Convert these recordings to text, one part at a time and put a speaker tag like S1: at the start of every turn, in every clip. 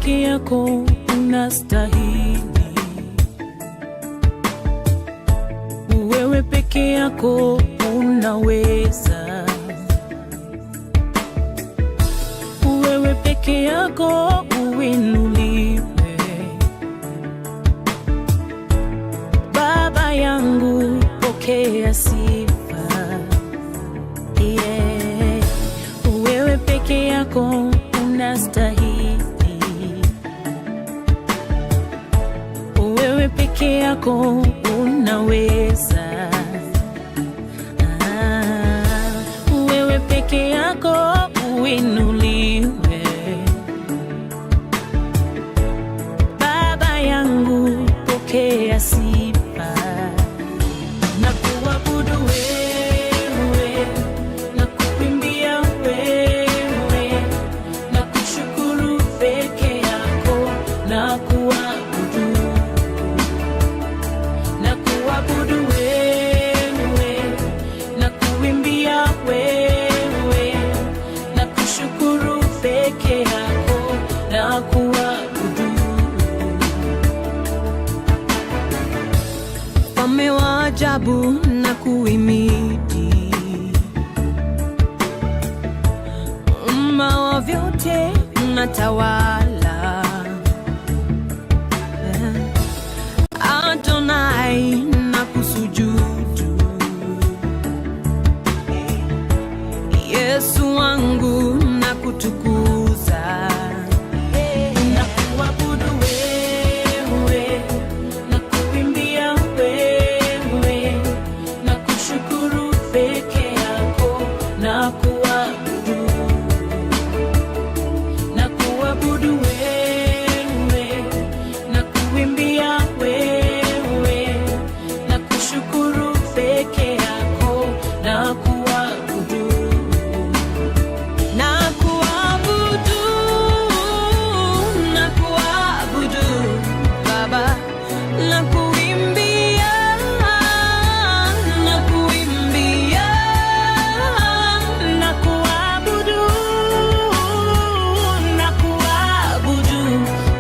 S1: peke yako unastahili. Wewe peke yako unaweza. Wewe peke yako uinuliwe. Baba yangu pokea sifa. Yeah. Wewe peke yako unastahili. Wewe peke yako unaweza. Wewe peke yako uinuliwe. Baba yangu pokea sifa. Na kuabudu wewe, na kuimbia wewe, na kushukuru peke yako, na kuabudu. Na kuabudu wewe, na kuimbia wewe, na kushukuru peke yako, na kuabudu. Mfalme wa ajabu na kuhimidi, Muumba wa vyote unatawala. Adonai na kusujudu, Yesu wangu na kutukuza. Na kuabudu wewe, na kuimbia wewe, na kushukuru peke yako, na kuabudu. Na kuabudu wewe, na kuimbia wewe, na kushukuru peke yako, na kuabudu. Na kuabudu, na kuabudu Baba, na kuimbia, na kuimbia, na kuabudu, na kuabudu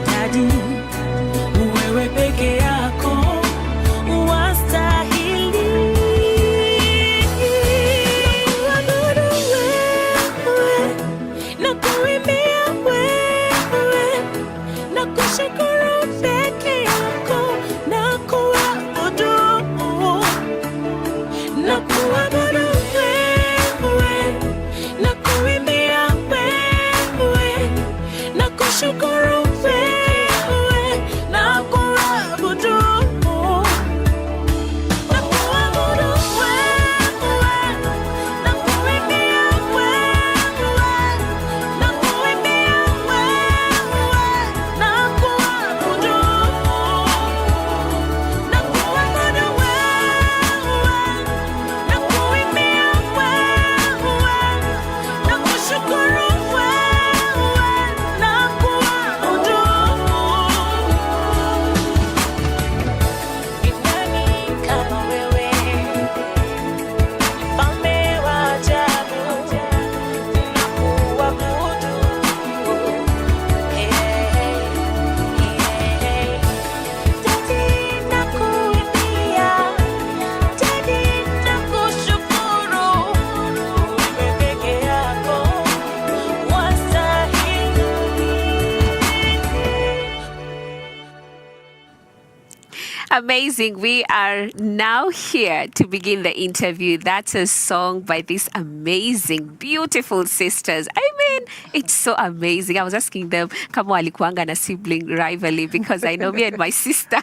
S1: Daddy, wewe peke yako wastahili. Kuabudu wewe, na kuimbia wewe, na kushukuru peke yako, na kuabudu. Na kuabudu wewe, na kuimbia wewe, na kushukuru wewe, na kuabudu. Na kuabudu wewe, na kuimbia wewe, na kuimbia wewe, na kuabudu. Na kuabudu wewe, na kuimbia wewe, na kushukuru wewe, na kuabudu. Ni nani kama wewe, mfalme wa ajabu, na kuabudu. Daddy, nakuimbia, Daddy, nakushukuru. Wewe peke yako wastahili.
S2: Amazing. We are now here to begin the interview. That's a song by these amazing, beautiful sisters. I mean, it's so amazing. I was asking them, kama walikuanga na sibling rivalry, because I know me and my sister.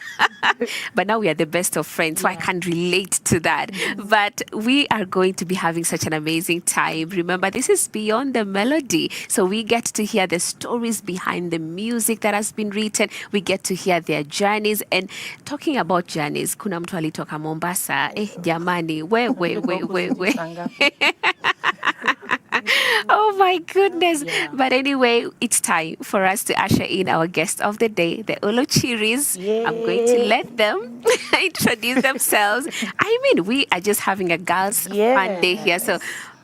S2: But now we are the best of friends, so I can relate to that. But we are going to be having such an amazing time. Remember, this is Beyond the Melody. So we get to hear the stories behind the music that has been written. We get to hear their journeys. And talking about journeys, kuna mtu alitoka Mombasa. Jamani, we. Oh my goodness.
S3: Yeah.
S2: But anyway, it's time for us to usher in our guest of the day, the Oluchiris. I'm going to let them introduce themselves. I mean, we are just having a girls' fun day here. So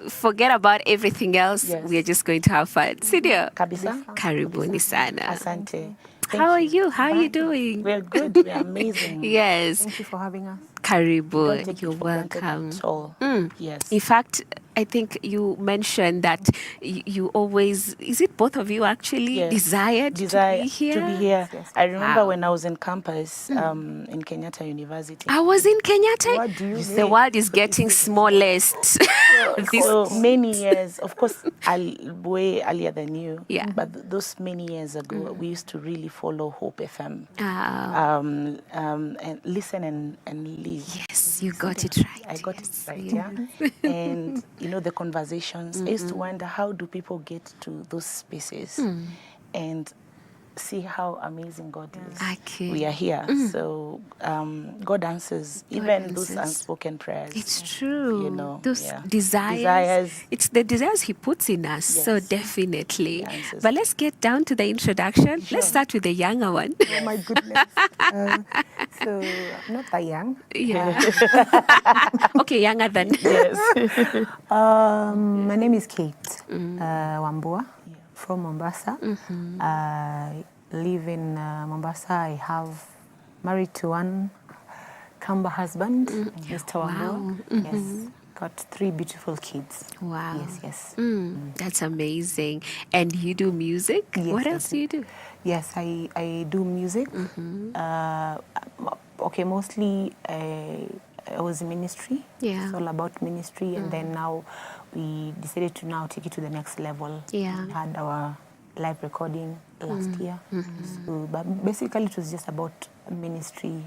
S2: forget about everything else.
S3: Yes.
S2: We are just going to have fun. Sidio,
S3: Kabisa.
S2: karibuni sana.
S3: Asante.
S2: How are you? How are you doing?
S3: We're good. We're amazing.
S2: Yes.
S4: Thank you for having us.
S2: Karibu,
S3: Don't take
S2: you're
S3: it for granted
S2: welcome.
S3: at all.
S2: Mm.
S3: Yes.
S2: In fact, I think you mentioned that you always, is it both of you actually
S3: Yes.
S2: desired to be here?
S3: To be here.
S4: Yes.
S3: I remember
S2: Wow.
S3: when I was in campus in Kenyatta University.
S2: I was in Kenyatta.
S4: What do you
S2: The
S4: mean?
S2: world is getting smallest.
S3: So many years, of course, way earlier than you.
S2: Yeah.
S3: But those many years ago, we used to really follow Hope FM. And listen and live.
S2: Yes, you got it right.
S3: I got
S2: Yes.
S3: it right, yeah. And the conversations. I used to wonder, how do people get to those spaces and see how amazing God is.
S2: Okay.
S3: We are here, so God answers even those
S2: answers.
S3: unspoken prayers.
S2: It's true. Those
S3: yeah.
S2: desires. It's the desires He puts in us. So
S3: Yes.
S2: definitely.
S3: The answers.
S2: But let's get down to the introduction. Let's start with the younger one.
S4: Oh my goodness. So I'm not that young.
S2: Yeah. Okay, younger than.
S3: Yes.
S4: My name is Kate Wambua from Mombasa. I live in Mombasa. I have married to one Kamba husband, Mr. Wambua. Yes. Got 3 beautiful kids.
S2: Wow.
S4: Yes.
S2: That's amazing. And you do music?
S4: Yes,
S2: What
S4: I
S2: else do you do?
S4: Yes, I do music. Okay, mostly I was in ministry.
S2: Yeah.
S4: It's all about ministry. And then now we decided to now take it to the next level.
S2: Yeah.
S4: We had our live recording last year. So, but basically it was just about ministry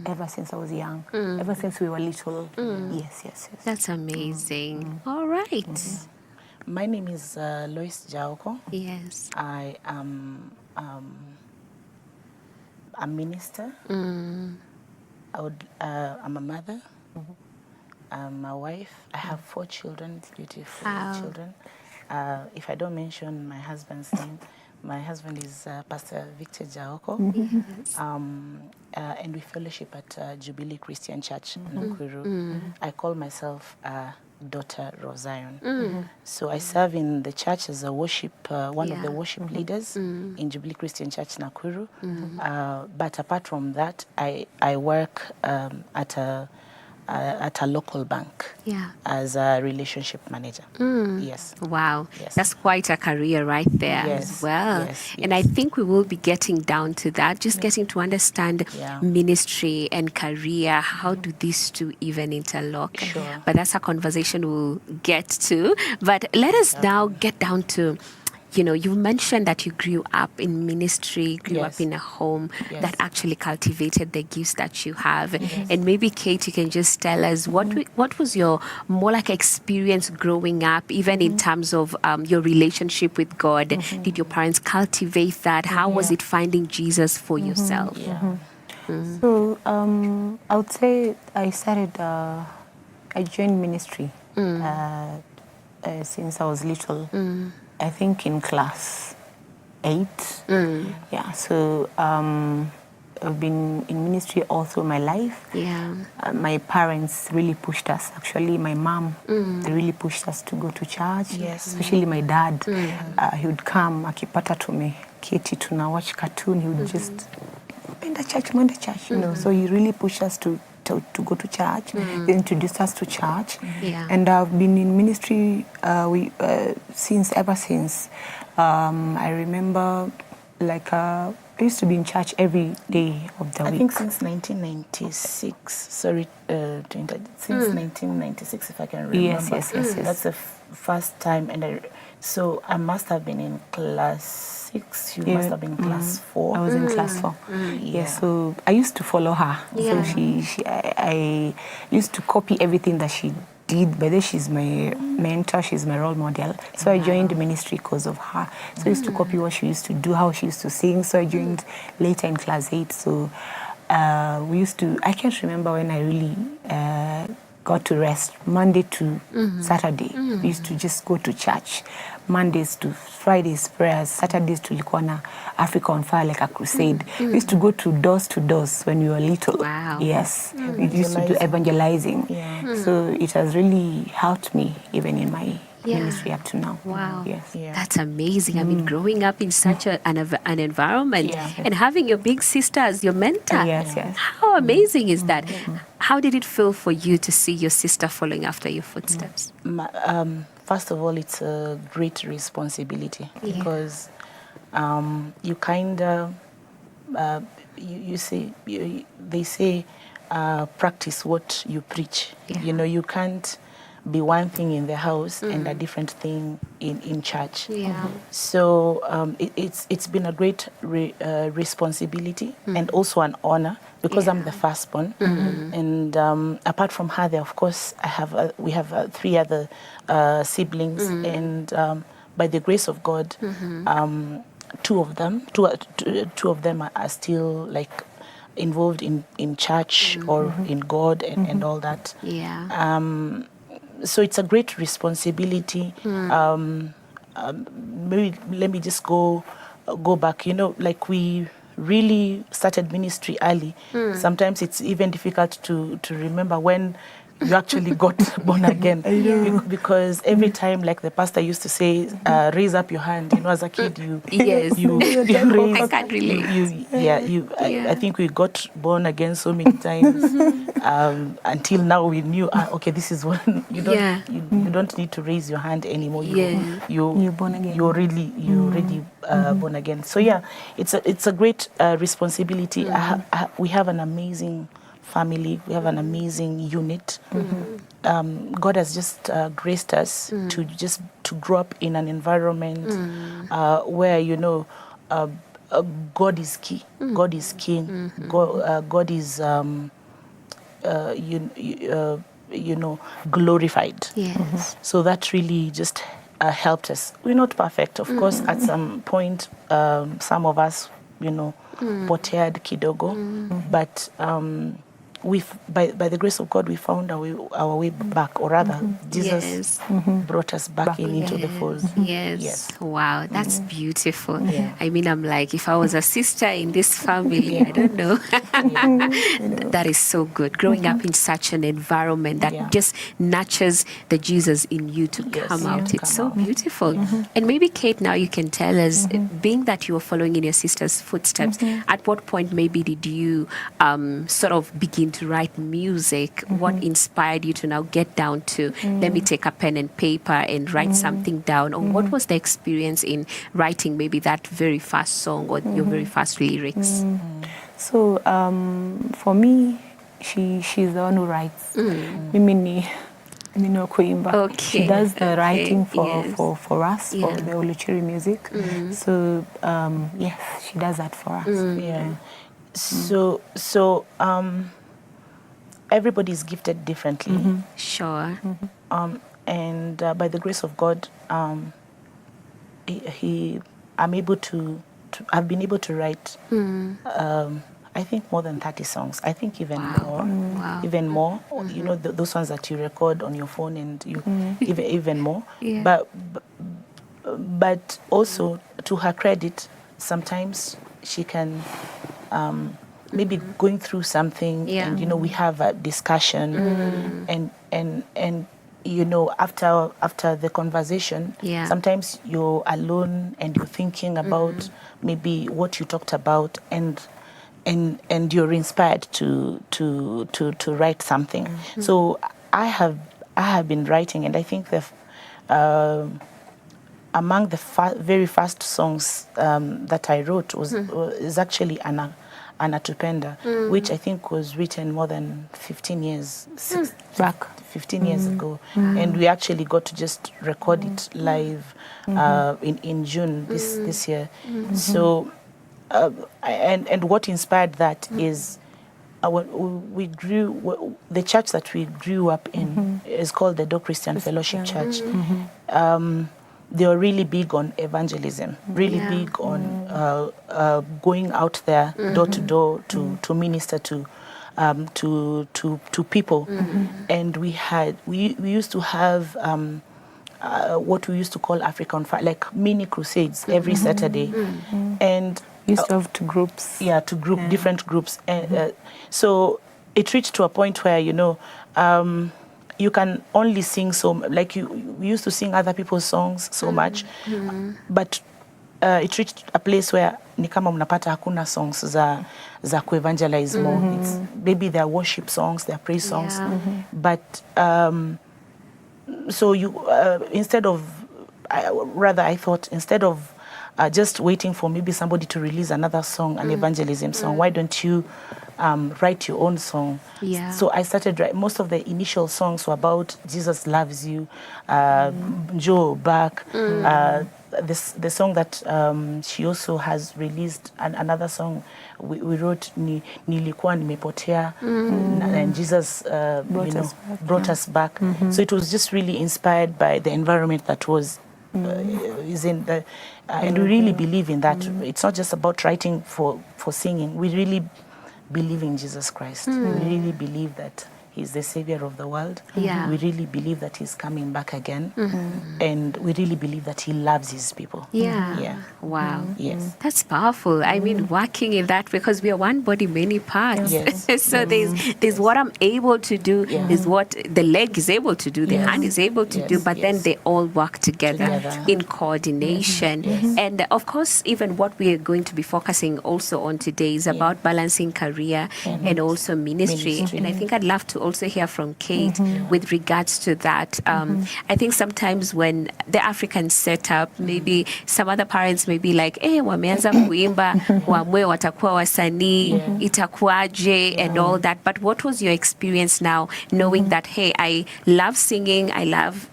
S4: ever since I was young, ever since we were little. Yes.
S2: That's amazing. All right.
S3: My name is Lois Jaoko.
S2: Yes.
S3: I am a minister. I'm a mother. I'm a wife. I have 4 children, beautiful children. If I don't mention my husband's name, my husband is Pastor Victor Jaoko.
S2: Yes.
S3: And we fellowship at Jubilee Christian Church, Nakuru. I call myself daughter of Zion. So I serve in the church as a worship, one of the worship leaders in Jubilee Christian Church, Nakuru. But apart from that, I work at a local bank as a relationship manager. Yes.
S2: Wow.
S3: Yes.
S2: That's quite a career right there as well.
S3: Yes.
S2: And I think we will be getting down to that, just getting to understand ministry and career. How do these two even interlock?
S3: Sure.
S2: But that's a conversation we'll get to. But let us now get down to, you mentioned that you grew up in ministry, grew up in a home that actually cultivated the gifts that you have. And maybe, Kate, you can just tell us what was your more like experience growing up, even in terms of your relationship with God? Did your parents cultivate that? How was it finding Jesus for yourself?
S4: So I would say I joined ministry since I was little. I think in class 8. Yeah, so I've been in ministry all through my life.
S2: Yeah.
S4: My parents really pushed us. Actually, my mom really pushed us to go to church.
S3: Yes.
S4: Especially my dad. He would come, akipata tumeketi tuna watch cartoon. He would just mwenda church. So he really pushed us to go to church. He introduced us to church. And I've been in ministry ever since. I remember I used to be in church every day of the week.
S3: I think since 1996, since 1996, if I can remember.
S4: Yes.
S3: That's the first time. So I must have been in class 6. You must have been in class 4.
S4: I was in class 4. Yes, so I used to follow her. So I used to copy everything that she did. By then, she's my mentor, she's my role model. So I joined the ministry because of her. So I used to copy what she used to do, how she used to sing. So I joined later in class 8. So I can't remember when I really got to rest. Monday to Saturday, we used to just go to church. Mondays to Fridays prayers, Saturdays tulikuwa na Africa on Fire, like a crusade. We used to go to doors when we were little.
S2: Wow.
S4: Yes, we used to do evangelizing.
S3: Yeah.
S4: So it has really helped me even in my
S2: Yeah.
S4: ministry up to now.
S2: Wow.
S4: Yes.
S3: Yeah.
S2: That's amazing. I mean, growing up in such an environment
S3: Yeah.
S2: and having your big sister as your mentor.
S4: Yes, yes.
S2: How amazing is that? How did it feel for you to see your sister following after your footsteps?
S3: First of all, it's a great responsibility because you kind of, they say, practice what you preach.
S2: Yeah.
S3: You know, you can't be one thing in the house and a different thing in church.
S2: Yeah.
S3: So it's been a great responsibility and also an honor because I'm the firstborn. And apart from her, there, of course, we have 3 other siblings, and by the grace of God, two of them are still like involved in church or in God and all that.
S2: Yeah.
S3: So it's a great responsibility. Maybe let me just go back. You know, like we really started ministry early. Sometimes it's even difficult to remember when you actually got born again. Because every time, like the pastor used to say, raise up your hand. You know, as a kid, you
S2: Yes.
S3: you raise.
S2: I can't relate.
S3: I think we got born again so many times until now we knew. Okay, this is when you don't you don't need to raise your hand anymore.
S4: You're born again.
S3: You're already born again. So yeah, it's a great responsibility. We have an amazing family. We have an amazing unit. God has just graced us to grow up in an environment where, you know, God is key. God is king. God is you know, glorified.
S2: Yes.
S3: So that really just helped us. We're not perfect, of course. At some point, some of us, you know, potead kidogo, but by the grace of God, we found our way back, or rather, Jesus brought us back into the fold.
S2: Yes. Wow, that's beautiful.
S3: Yeah.
S2: I mean, I'm like, if I was a sister in this family, I don't know. That is so good. Growing up in such an environment that just nurtures the Jesus in you to come out. It's so beautiful. And maybe, Kate, now you can tell us, being that you were following in your sister's footsteps, at what point maybe did you sort of begin to write music? What inspired you to now get down to, let me take a pen and paper and write something down? Or what was the experience in writing maybe that very first song or your very first lyrics?
S4: So for me, she's the one who writes. Mimi ni kuimba.
S2: Okay.
S4: She does the writing for us, for
S2: Yeah.
S4: the Oluchiri music. So yes, she does that for us.
S3: Yeah. So everybody's gifted differently.
S2: Sure.
S3: And by the grace of God, I've been able to write, I think more than 30 songs. I think even more.
S2: Wow.
S3: Even more. You know, those ones that you record on your phone, and you even more.
S2: Yeah.
S3: But also, to her credit, sometimes she can maybe going through something, and you know, we have a discussion, and you know, after the conversation, sometimes you're alone and you're thinking about maybe what you talked about, and you're inspired to write something. So I have been writing, and I think among the very first songs that I wrote is actually Anatupenda, which I think was written more than 15 years back. 15 years ago, and we actually got to just record it live in June this year. So and what inspired that is the church that we grew up in is called the Do Christian Fellowship Church. They were really big on evangelism, really big on going out there door to door to minister to to people, and we used to have what we used to call African like mini crusades every Saturday, and
S4: Used to have two groups.
S3: yeah, to group different groups, and so it reached to a point where you can only sing like we used to sing other people's songs so much, but it reached a place where ni kama mnapata hakuna songs za kuevangelize more. It's maybe their worship songs, their praise songs, but so instead of I thought instead of just waiting for maybe somebody to release another song, an evangelism song, why don't you write your own song?
S2: Yeah.
S3: So I started most of the initial songs were about Jesus loves you, Joe back, the song that she also has released, another song we wrote, nilikuwa nimepotea, and Jesus brought us back. So it was just really inspired by the environment that was is in the and we really believe in that. It's not just about writing for singing. We really believe in Jesus Christ. We really believe that He's the Savior of the world.
S2: Yeah.
S3: We really believe that He's coming back again. And we really believe that He loves His people.
S2: Yeah.
S3: Yeah.
S2: Wow.
S3: Yes.
S2: That's powerful. I mean, working in that, because we are one body, many parts.
S3: Yes.
S2: So there's what I'm able to do, there's what the leg is able to do, the hand is able to do, but then they all work together in coordination. And of course, even what we are going to be focusing also on today is about balancing career and also ministry. And I think I'd love to also hear from Kate with regards to that. I think sometimes when the African setup, maybe some other parents may be like, wameanza kuimba, wamwe watakuwa wasanii, itakuwaje, and all that. But what was your experience now, knowing that, hey, I love singing, I love,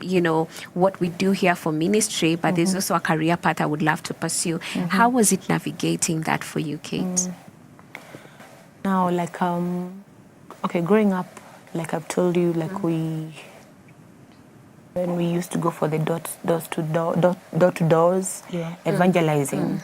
S2: what we do here for ministry, but there's also a career path I would love to pursue. How was it navigating that for you, Kate?
S4: Now, like, growing up, like I've told you, like when we used to go for the door-to-doors evangelizing,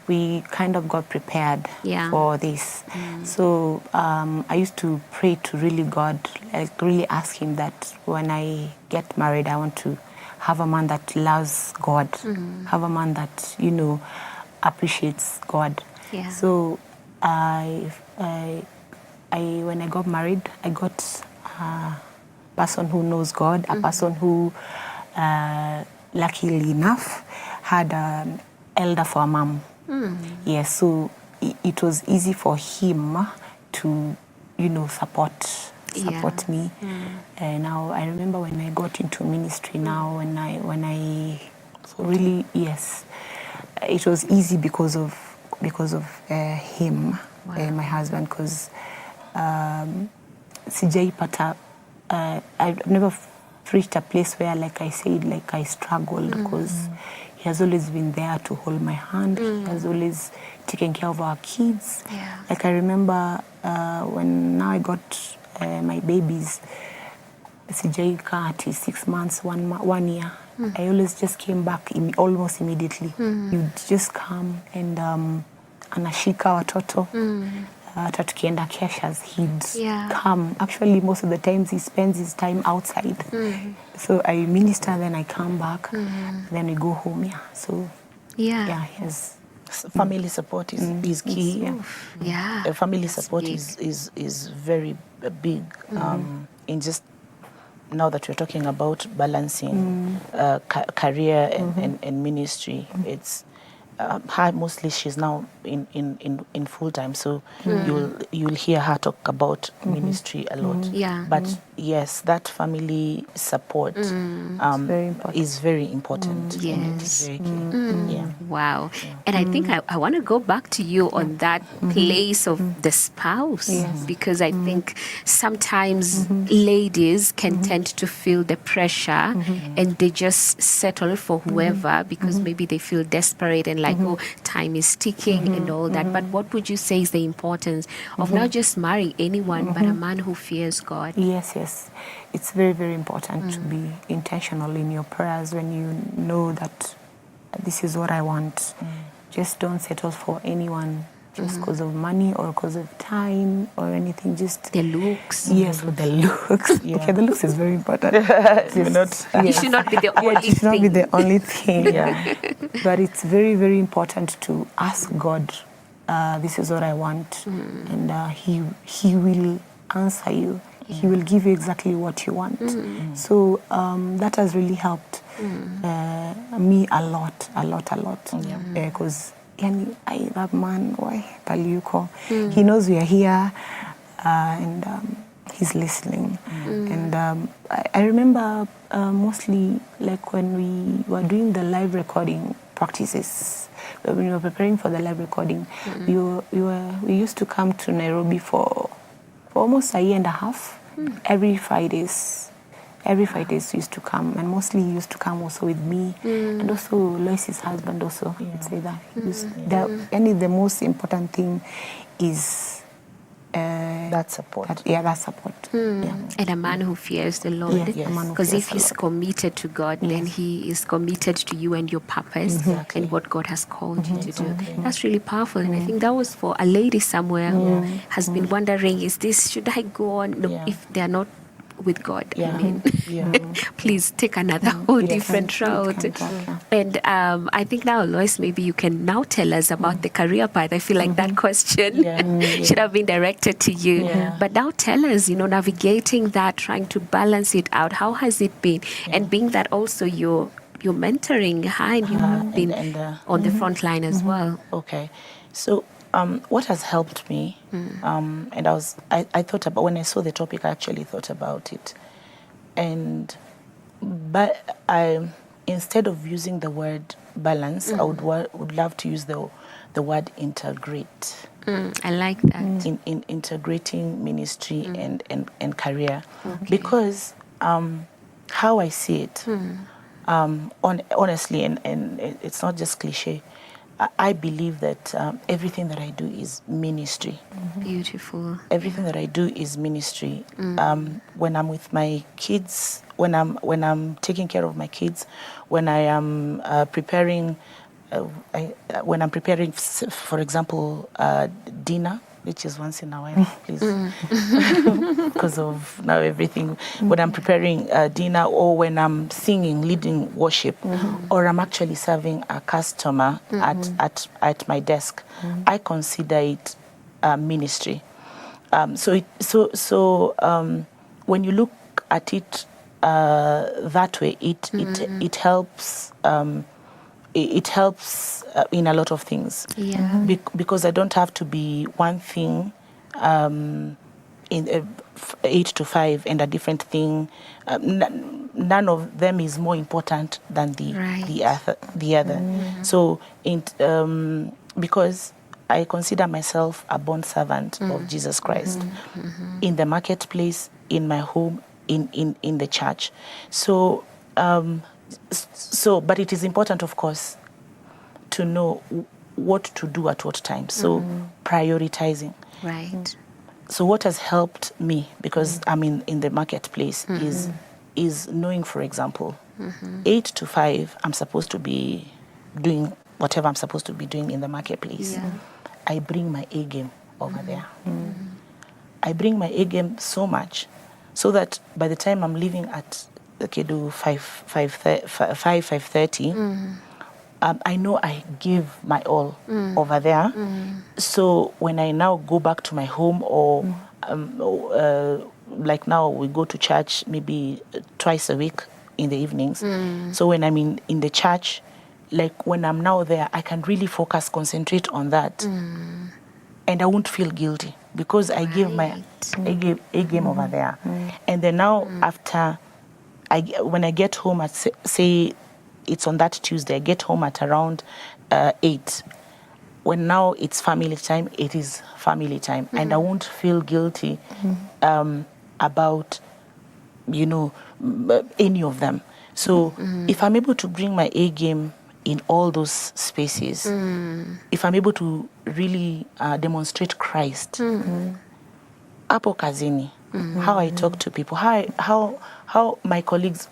S4: we kind of got prepared for this. So I used to pray to really God, like really ask Him that when I get married, I want to have a man that loves God, have a man that, appreciates God.
S2: Yeah.
S4: So when I got married, I got a person who knows God, a person who, luckily enough, had an elder for a mom. Yes, so it was easy for him to, support me. And now I remember when I got into ministry. Now when I really it was easy because of him, my husband, because. Sijaipata, I've never reached a place where, like I said, like I struggled, because he has always been there to hold my hand. He has always taken care of our kids. Like I remember when now I got my babies, Sijaika at 6 months, 1 year. I always just came back almost immediately. You'd just come and anashika watoto. Hata tukienda keshas, he'd come. Actually, most of the times he spends his time outside. So I minister, then I come back, then we go home. So his
S3: family support is key. Family support is very big in just now that we're talking about balancing career and ministry. It's her mostly she's now in full time, so you'll hear her talk about ministry a lot. But yes, that family support is very important. It's very key.
S2: Wow. And I think I want to go back to you on that place of the spouse, because I think sometimes ladies can tend to feel the pressure and they just settle for whoever because maybe they feel desperate and like, oh, time is ticking and all that. But what would you say is the importance of not just marrying anyone, but a man who fears God?
S4: Yes. It's very, very important to be intentional in your prayers when you know that this is what I want. Just don't settle for anyone just because of money or because of time or anything. Just
S2: The looks.
S4: yes, with the looks. Okay, the looks is very important.
S2: It should not be the only
S4: it should not be
S2: thing.
S4: the only thing. But it's very, very important to ask God, this is what I want, and He will answer you. He will give you exactly what you want. So that has really helped me a lot. Because that man, why Paliuko, he knows we are here, and he's listening. And I remember mostly like when we were doing the live recording practices, when we were preparing for the live recording, we used to come to Nairobi for almost a year and a half. Every Fridays we used to come, and mostly he used to come also with me, and also Lois's husband also would say that. The most important thing is
S3: that support.
S4: That support.
S2: And a man who fears the Lord. Because if he's committed to God, then he is committed to you and your purpose and what God has called you to do. That's really powerful. And I think that was for a lady somewhere who has been wondering, should I go on? No, if they are not with God, I mean, please take another whole different route. And I think now, Lois, maybe you can now tell us about the career path. I feel like that question should have been directed to you. But now tell us, navigating that, trying to balance it out. How has it been? And being that also you're mentoring her and you've been on the front line as well.
S3: Okay. So what has helped me, and I thought about, when I saw the topic, I actually thought about it. But instead of using the word balance, I would love to use the word integrate.
S2: I like that.
S3: In integrating ministry and career. Because how I see it, honestly, and it's not just cliche, I believe that everything that I do is ministry.
S2: Beautiful.
S3: Everything that I do is ministry. When I'm with my kids, when I'm taking care of my kids, when I am preparing, for example, dinner, which is once in a while, please, because of now everything. When I'm preparing dinner, or when I'm singing, leading worship, or I'm actually serving a customer at my desk, I consider it ministry. So when you look at it that way, it helps. It helps in a lot of things. Because I don't have to be one thing in 8 to 5 and a different thing. None of them is more important than the other. So because I consider myself a born servant of Jesus Christ in the marketplace, in my home, in the church. So but it is important, of course, to know what to do at what time. So prioritizing.
S2: Right.
S3: So what has helped me, because I'm in the marketplace, is knowing, for example, 8 to 5, I'm supposed to be doing whatever I'm supposed to be doing in the marketplace. I bring my A game over there. I bring my A game so much so that by the time I'm leaving at 5:30, I know I give my all over there. So when I now go back to my home, or like now we go to church maybe twice a week in the evenings. So when I'm in the church, like when I'm now there, I can really concentrate on that, and I won't feel guilty because I give my A game over there. And then now after. When I get home at, say it's on that Tuesday, I get home at around 8. When now it's family time, it is family time. And I won't feel guilty about, any of them. So if I'm able to bring my A game in all those spaces, if I'm able to really demonstrate Christ, hapo kazini, how I talk to people, how my colleagues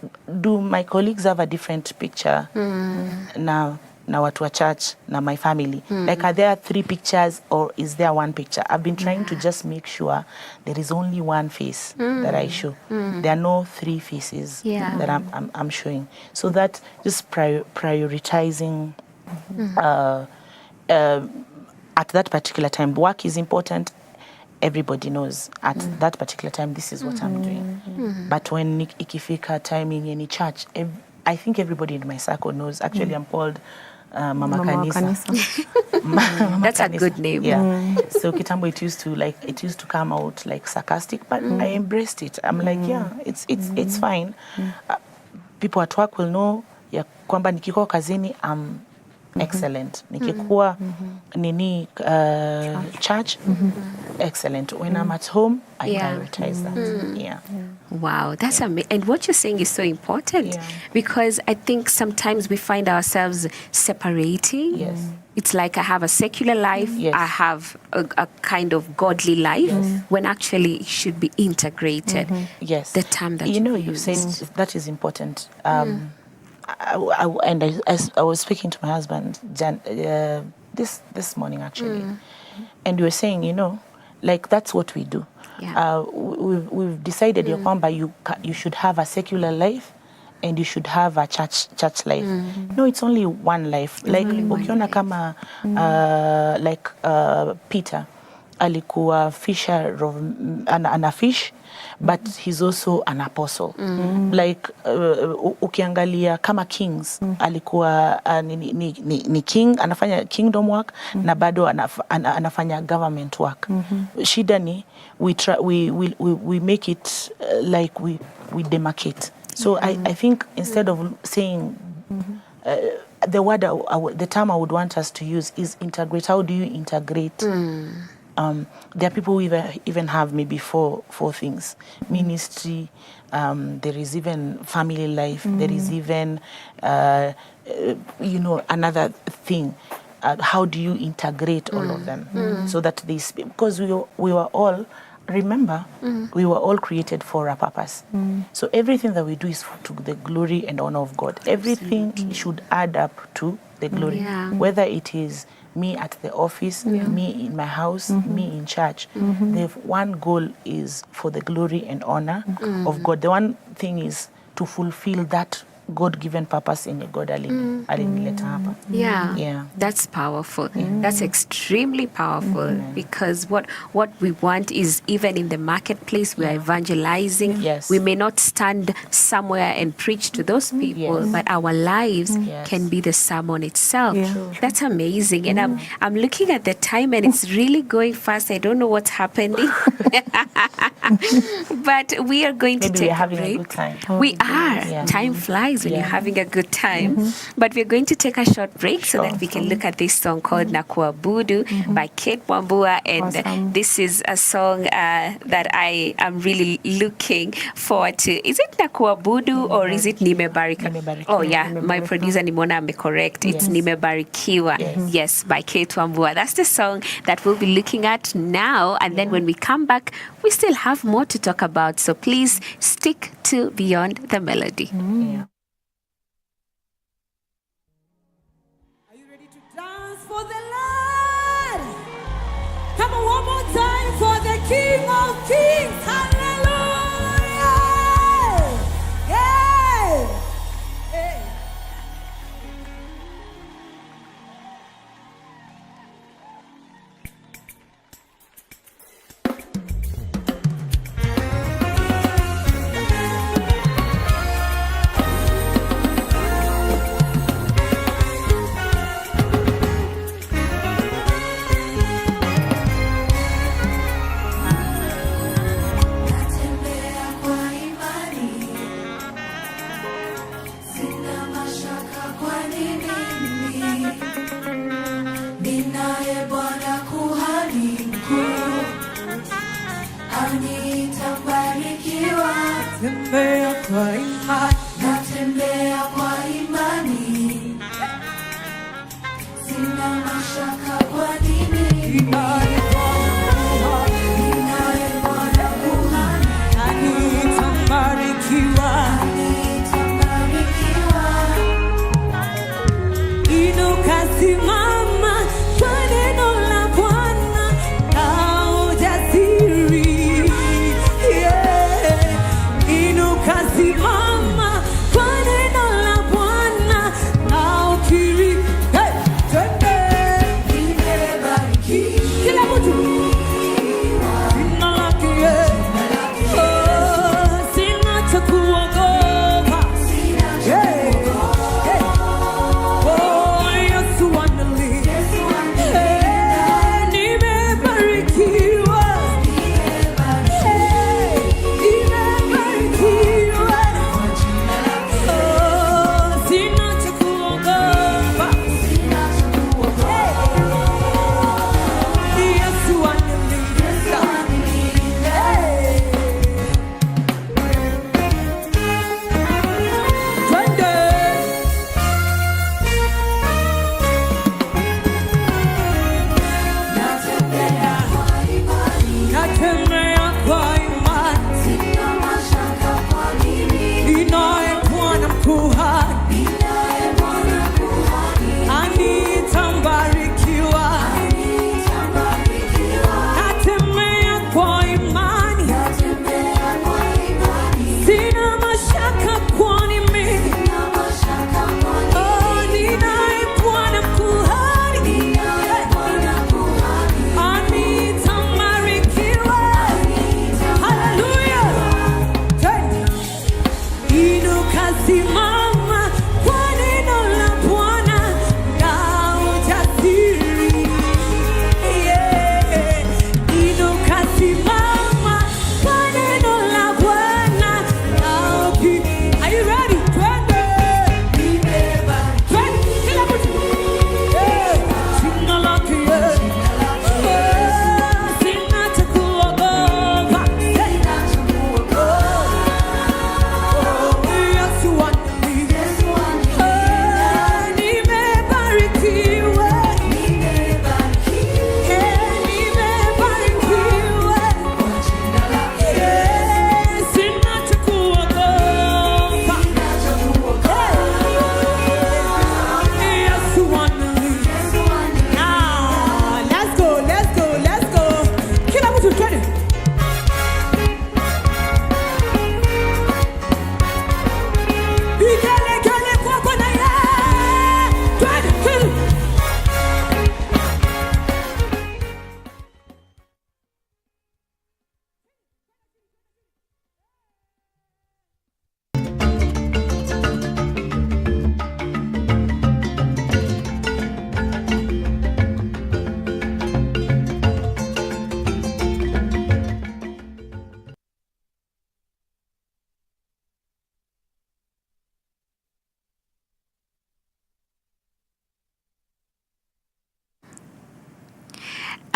S3: have a different picture now na watu wa church na my family. Like, are there 3 pictures or is there 1 picture? I've been trying to just make sure there is only 1 face that I show. There are no 3 faces that I'm showing. So that just prioritizing at that particular time. Work is important. Everybody knows at that particular time this is what I'm doing. But when ikifika timing in church, I think everybody in my circle knows. Actually, I'm called Mama Kanisa. Mama
S2: That's a
S3: Kanisa.
S2: good name.
S3: Yeah. So kitambo it used to come out like sarcastic, but I embraced it. I'm like, yeah, it's fine. People at work will know ya kwamba nikikuwa kazini I'm excellent. Nikikuwa nini church excellent. When I'm at home, I prioritize that. Yeah.
S2: Wow, that's amazing. And what you're saying is so important because I think sometimes we find ourselves separating.
S3: Yes.
S2: It's like I have a secular life, I have a kind of godly life, when actually it should be integrated.
S3: Yes.
S2: The term that
S3: you said that is important. I was speaking to my husband this morning actually, and we were saying, like that's what we do.
S2: Yeah.
S3: We've decided you should have a secular life and you should have a church life. No, it's only one life. Like ukiona kama Peter alikuwa fisher of ana fish, but he's also an apostle. Like ukiangalia kama kings alikuwa ni king, anafanya kingdom work na bado anafanya government work. Shida ni we make it like we demarcate. So I think instead of saying the term I would want us to use is integrate. How do you integrate? There are people who even have maybe four things: ministry. There is even family life. There is even another thing. How do you integrate all of them so that they speak? Because we were all. Remember, we were all created for a purpose. So everything that we do is to the glory and honor of God. Everything should add up to the glory. Whether it is me at the office, me in my house, me in church. The one goal is for the glory and honor of God. The one thing is to fulfill that God-given purpose in God alinileta hapa.
S2: Yeah, that's powerful. That's extremely powerful because what we want is even in the marketplace we are evangelizing. We may not stand somewhere and preach to those people, but our lives can be the sermon itself. That's amazing. And I'm looking at the time and it's really going fast. I don't know what's happening. But we are going to take a break.
S3: A good time.
S2: We are. Time flies when you're having a good time. But we're going to take a short break so that we can look at this song called Nakuabudu by Kate Wambua. And this is a song that I am really looking forward to. Is it Nakuabudu or is it Nimebarikiwa? Oh yeah, my producer Nimona me correct. It's Nimebarikiwa. Yes, by Kate Wambua. That's the song that we'll be looking at now. And then when we come back, we still have more to talk about. So please stick to Beyond the Melody.
S5: For the Lord. Come on, one more time for the King of Kings. Hallelujah. Yeah. Hey. Natembea kwa imani, sina mashaka kwa nini. Ninaye Bwana kuhani, nitabarikiwa. Inuka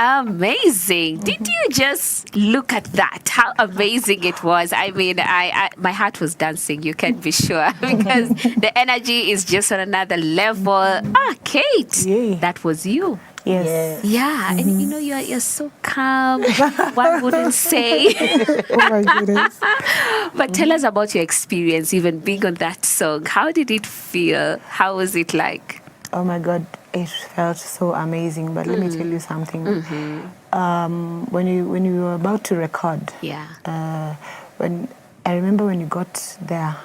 S2: Amazing. Did you just look at that? How amazing it was. I mean, my heart was dancing, you can be sure, because the energy is just on another level. Kate,
S4: Yay.
S2: that was you.
S4: Yes.
S2: Yeah, and you know, you're so calm, one wouldn't say.
S4: Oh my goodness.
S2: But tell us about your experience, even being on that song. How did it feel? How was it like?
S4: Oh my God, it felt so amazing. But let me tell you something. When you were about to record,
S2: Yeah.
S4: when I remember when you got there,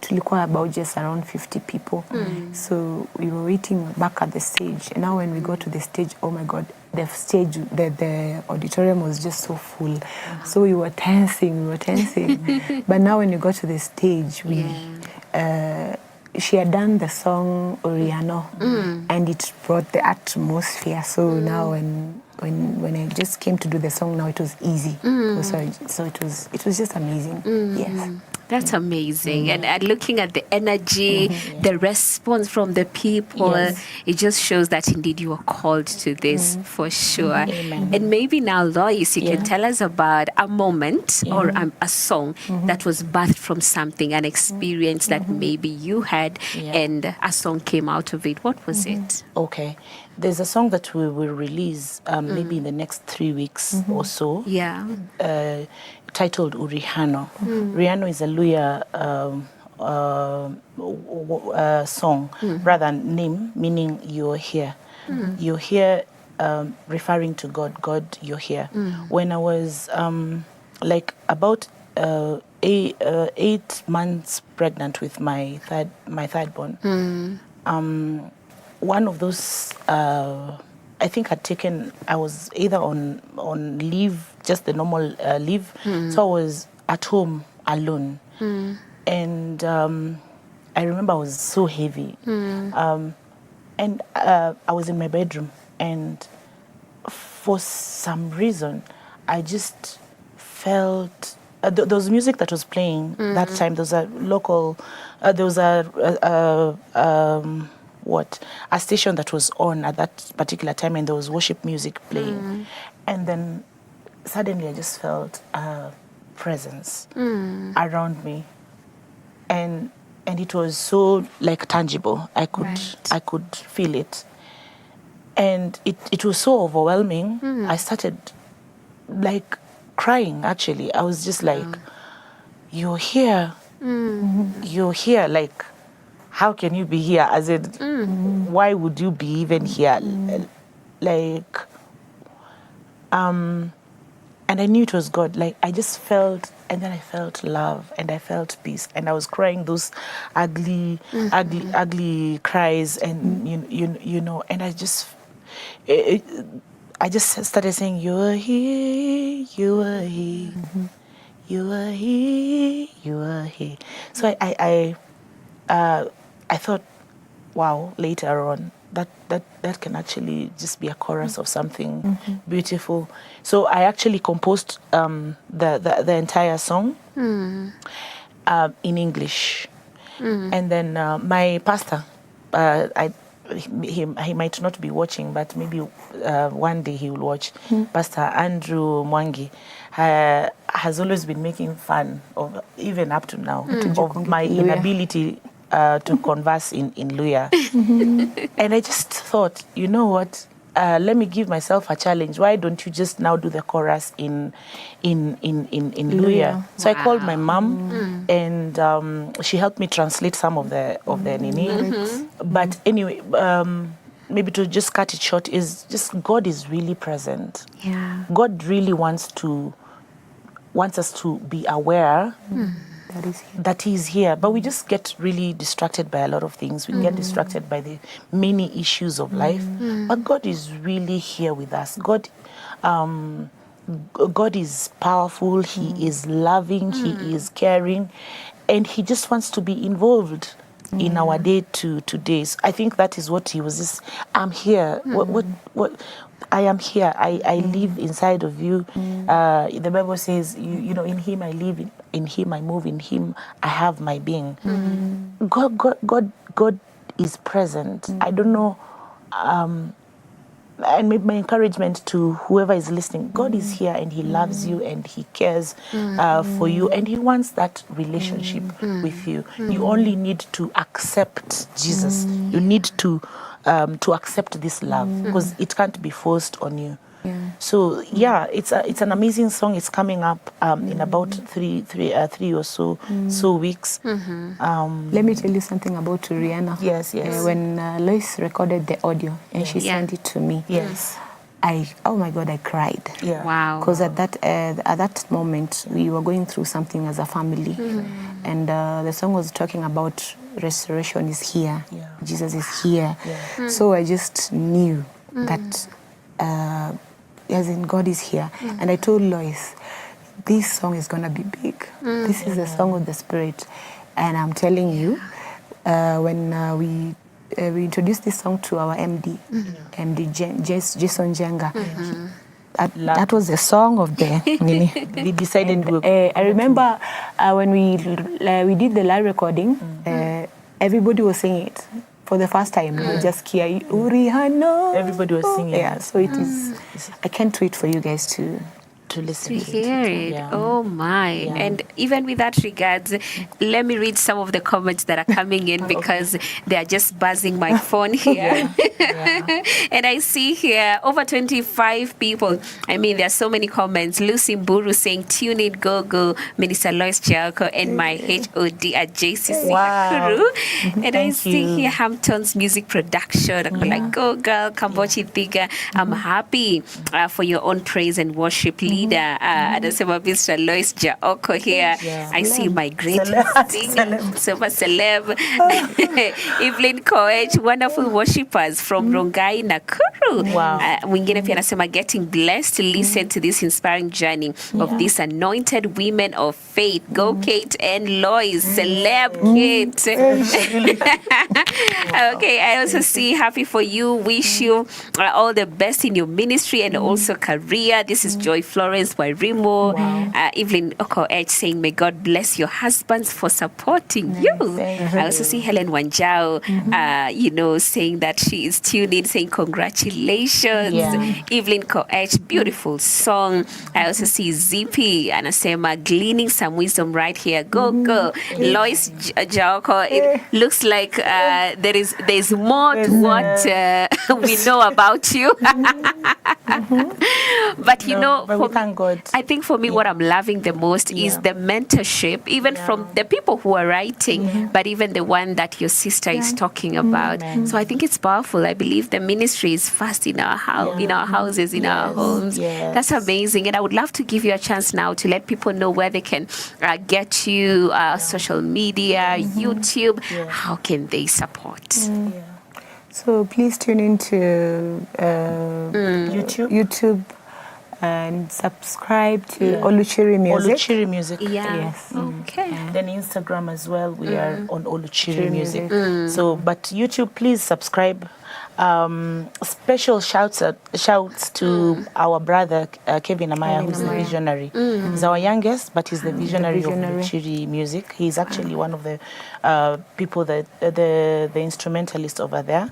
S4: tulikuwa about just around 50 people. So we were waiting back at the stage. And now when we got to the stage, oh my God, the stage, the auditorium was just so full. So we were tensing. But now when you got to the stage, she had done the song Oriano, and it brought the atmosphere. So now when I just came to do the song, now it was easy. So it was just amazing. Yes.
S2: That's amazing. And looking at the energy, the response from the people, it just shows that indeed you are called to this for sure. And maybe now, Lois, you can tell us about a moment or a song that was birthed from something, an experience that maybe you had and a song came out of it. What was it?
S3: Okay. There's a song that we will release maybe in the next 3 weeks or so.
S2: Yeah.
S3: Titled Urihano. Rihanno is a Luya song, rather name, meaning you're here. You're here, referring to God. God, you're here. When I was like about 8 months pregnant with my third born, one of those I think I was either on leave, just the normal leave. So I was at home alone. And I remember I was so heavy. And I was in my bedroom. And for some reason, I just felt... there was music that was playing that time. There was a local... there was a station that was on at that particular time, and there was worship music playing. And then suddenly I just felt a presence around me, and it was so like tangible. I could feel it, and it was so overwhelming. I started like crying. Actually, I was just like, "You're here, you're here." Like, how can you be here? As in, why would you be even here? Like, and I knew it was God. Like, I just felt, and then I felt love, and I felt peace, and I was crying those ugly cries, and you know, and I just started saying, "You are here, you are here, you are here, you are here." So I thought, wow, later on, that can actually just be a chorus of something beautiful. So I actually composed the entire song in English. And then my pastor, he might not be watching, but maybe one day he will watch. Pastor Andrew Mwangi has always been making fun of, even up to now, of my inability to converse in Luya. And I just thought, you know what, let me give myself a challenge. Why don't you just now do the chorus in Luya? So I called my mom, and she helped me translate some of the Nini. But anyway, maybe to just cut it short, is just God is really present.
S2: Yeah.
S3: God really wants us to be aware that he's here. But we just get really distracted by a lot of things. We get distracted by the many issues of life. But God is really here with us. God is powerful. He is loving. He is caring. And he just wants to be involved in our day to day. So I think that is what he was just, I'm here. What I am here. I live inside of you. The Bible says, you know, in him I live, in him I move, in him I have my being. God is present. I don't know and my encouragement to whoever is listening, God is here and he loves you and he cares for you and he wants that relationship with you. You only need to accept Jesus. You need to accept this love because it can't be forced on you. So yeah, it's an amazing song. It's coming up in about three or so weeks.
S4: Let me tell you something about Rihanna.
S3: Yes.
S4: When Lois recorded the audio and she sent it to me.
S3: Yes.
S4: Oh my God, I cried.
S3: Yeah.
S2: Wow.
S4: Because at that moment we were going through something as a family, and the song was talking about restoration is here.
S3: Yeah.
S4: Jesus is here.
S3: Yeah.
S4: So I just knew that as in God is here. And I told Lois, this song is gonna be big. This is a song of the Spirit, and I'm telling you, when we introduced this song to our MD, Jason Jenga. That was the song of the
S3: We decided
S4: I remember when we did the live recording, everybody was singing it for the first time. You just hear Urihano.
S3: Everybody was singing.
S4: Yeah, so it is. I can't wait for you guys to
S3: listen
S2: To
S3: to
S2: hear it.
S3: Yeah.
S2: Oh my.
S3: Yeah.
S2: And even with that regards, let me read some of the comments that are coming in because they are just buzzing my phone here. And I see here over 25 people. I mean, there are so many comments. Lucy Mburu saying, tune in, go, Minister Lois Chiako, and my HOD at JCC
S3: Wow.
S2: crew. And I see here Hampton's music production. Like, go girl, Kambochi Thiga. I'm happy for your own praise and worship leader. Anasema Mr. Lois Jaoko here.
S3: Yeah.
S2: I see my great singer, super celeb. Evelyn Koech, wonderful worshippers from Rongai, Nakuru.
S3: Wow.
S2: Mwingine pia anasema getting blessed to listen to this inspiring journey of these anointed women of faith. Go Kate and Lois, celeb Kate. Okay, I also see happy for you. Wish you all the best in your ministry and also career. This is Joy Florence Wairimo. Evelyn Okoech saying, may God bless your husbands for supporting you. I also see Helen Wanjao, saying that she is tuned in, saying congratulations. Evelyn Koech, beautiful song. I also see Zippy, anasema gleaning some wisdom right here. Go. Lois Jaoko, it looks like there's more to what we know about you. But
S3: but we thank God.
S2: I think for me, what I'm loving the most is the mentorship, even from the people who are writing, but even the one that your sister is talking about. So I think it's powerful. I believe the ministry is first in our house, in our houses, in our homes. That's amazing. And I would love to give you a chance now to let people know where they can get you, social media, YouTube. How can they support?
S4: So please tune into YouTube and subscribe to Oluchiri Music.
S3: Oluchiri Music.
S4: Yes.
S2: Okay.
S3: Then Instagram as well. We are on Oluchiri Music. So, but YouTube, please subscribe. Special shouts to our brother Kevin Amaya, who's the visionary. He's our youngest, but he's the visionary of Oluchiri Music. He's actually one of the people that the instrumentalist over there.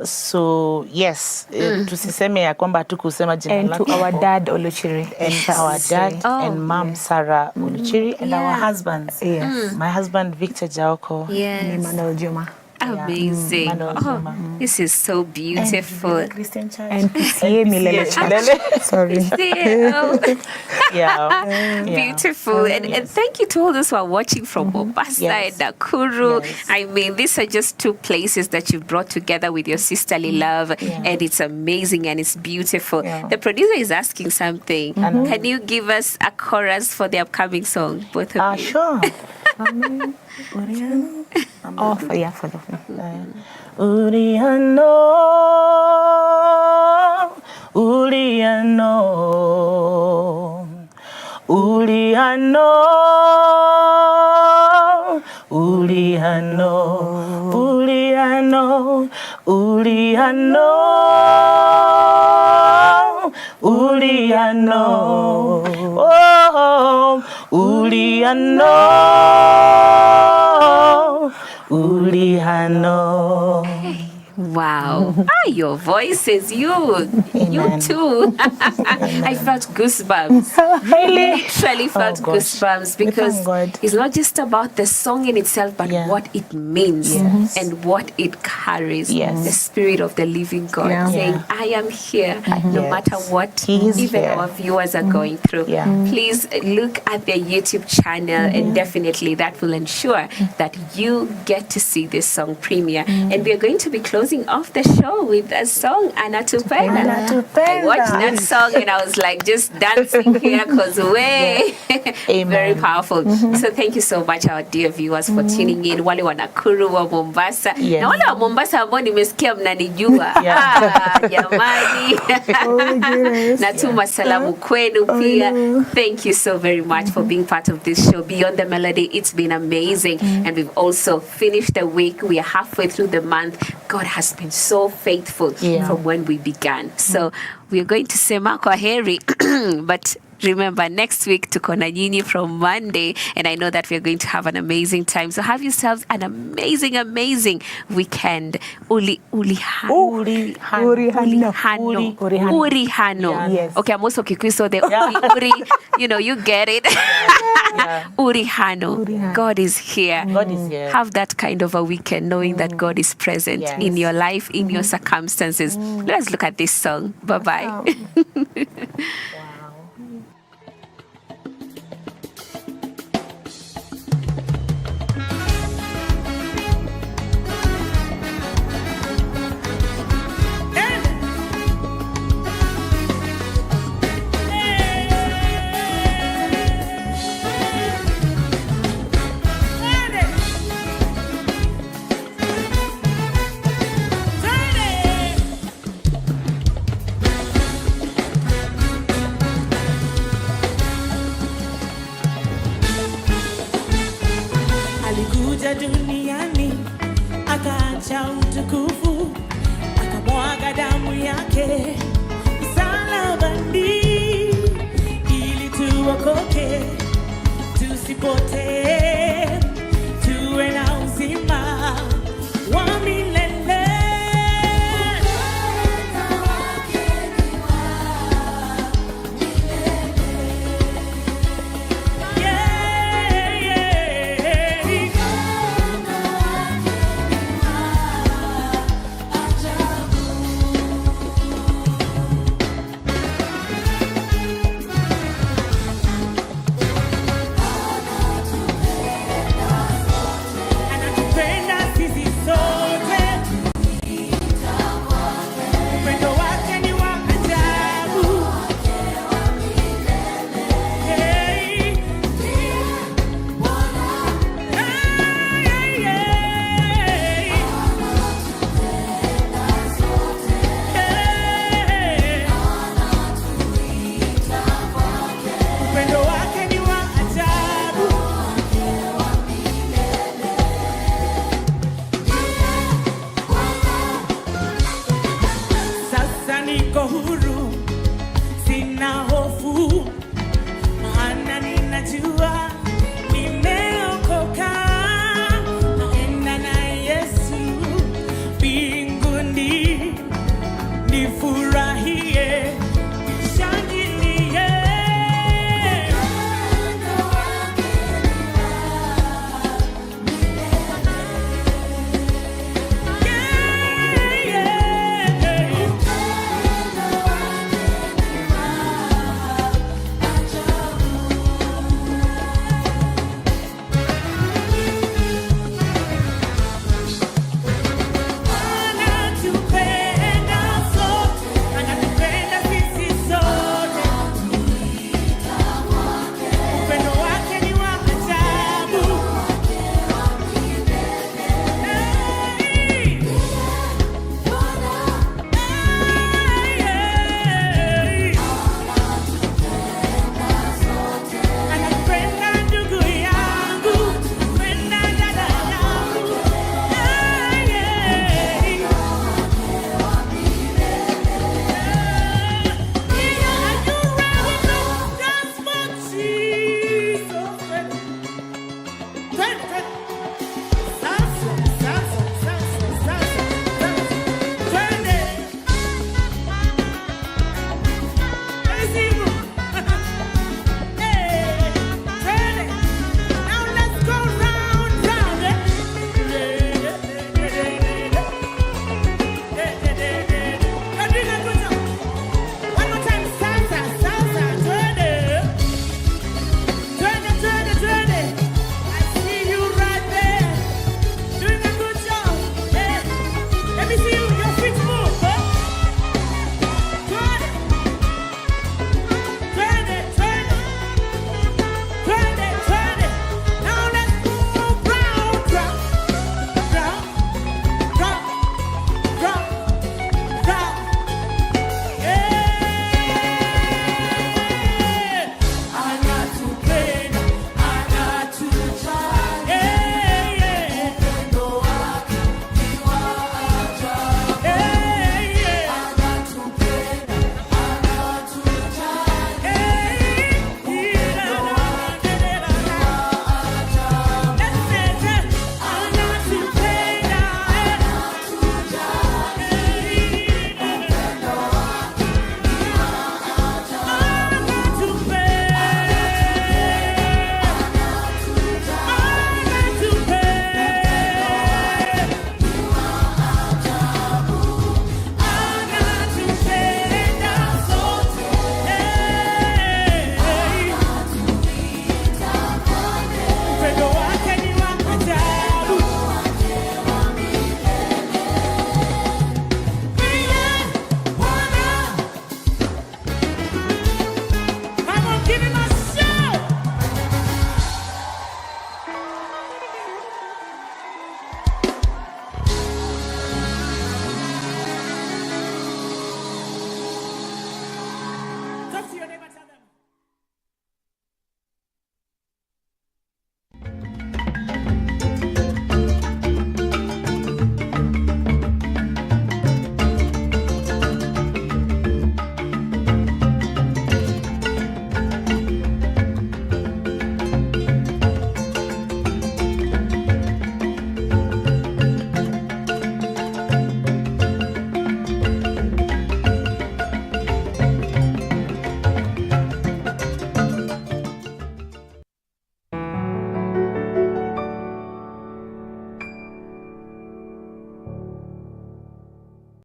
S3: So yes, tusiseme ya kwamba tukusema jina
S4: and
S3: lake.
S4: to our dad Oluchiri,
S3: And our dad and mom Sarah Oluchiri, and our husbands.
S4: Yes.
S3: My husband Victor Jaoko.
S2: Yes.
S4: Emmanuel Juma.
S2: Amazing. This is so beautiful.
S3: Christian Church.
S4: And PCA Milele Church. Sorry.
S2: Beautiful. And thank you to all those who are watching from Mombasa and Nakuru. I mean, these are just two places that you've brought together with your sisterly love, and it's amazing and it's beautiful. The producer is asking something. Can you give us a chorus for the upcoming song, both of you?
S3: Sure.
S4: For the
S3: Uriano, Uriano, Uriano, Uriano, Uriano, Uriano, Uriano, oh, Uriano, Uriano.
S2: Wow. Your voices, you too. I felt goosebumps.
S3: Really?
S2: Literally felt goosebumps because it's not just about the song in itself, but what it means and what it carries. The Spirit of the living God saying, I am here no matter what even our viewers are going through. Please look at their YouTube channel and definitely that will ensure that you get to see this song premiere. And we are going to be closing off the show with a song, Anatupenda. I watched that song and I was like just dancing here because very powerful. So thank you so much our dear viewers for tuning in. Wale wa Nakuru wa Mombasa. Na wale wa Mombasa ambao nimesikia mnanijua. Jamani. Natuma salamu kwenu pia. Thank you so very much for being part of this show. Beyond the Melody, it's been amazing. And we've also finished the week. We are halfway through the month. God has been so faithful from when we began. So we are going to say kwaheri, but remember, next week tuko na nyinyi from Monday, and I know that we are going to have an amazing time. So have yourselves an amazing weekend. Urihano.
S4: Yes.
S2: Okay, I'm also Kikuyu, so the uri, you get it. Urihano. God is here. Have that kind of a weekend knowing that God is present in your life, in your circumstances. Let's look at this song. Bye-bye.
S5: Alikuja duniani akaacha utukufu, akamwaga damu yake msalabani ili tuokoke, tusipotee, tuwe na uzima wa milele. Niko huru, sina hofu, maana ninajua